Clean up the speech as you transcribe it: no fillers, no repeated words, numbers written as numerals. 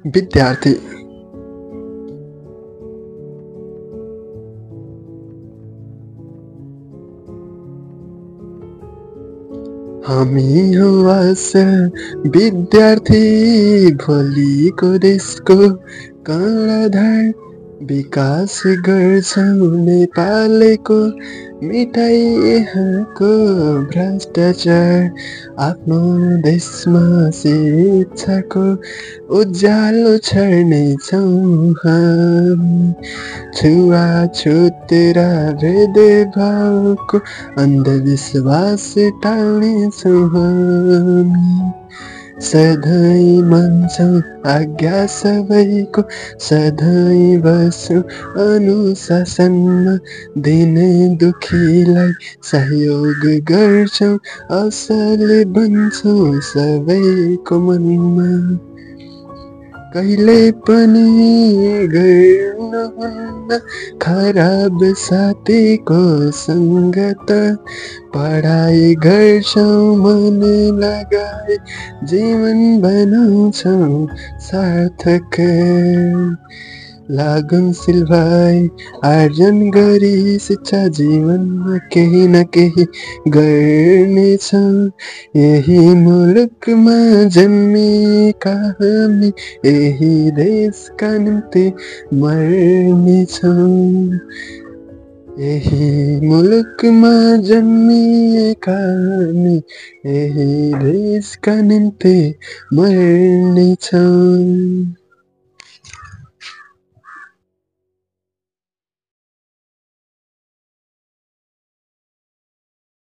विद्यार्थी। हामी हौ आशा विद्यार्थी, भोलिको देशको कर्णधार विकास गर्छौं नेपालको, मिटाई यहाँको भ्रष्टाचार। आफ्नो देशमा शिक्षाको उज्यालो छर्नेछौं हामी, छुवाछुत र भेदभावको अन्धविश्वास टाल्नेछौं हामी। सधैँ मान्छौं आज्ञा सबैको, सधैँ बस्छौं अनुशासनमा, दिने दुखीलाई सहयोग गर्छौं, असल बन्छौं सबैको मनमा। कहिले पनि गर्नुहुन्न खराब साथीको सङ्गत, पढाइ गर्छौं मन लगाई, जीवन बनाउँछौं सार्थक। लगनशील भई आर्जन गरी शिक्षा जीवनमा केही न केही गर्नेछौं, यही मुलुकमा जन्मिएका हामी, यही देशका निम्ति मर्नेछौं। यही मुलुकमा जन्मिएका हामी, यही देशका निम्ति मर्नेछौं।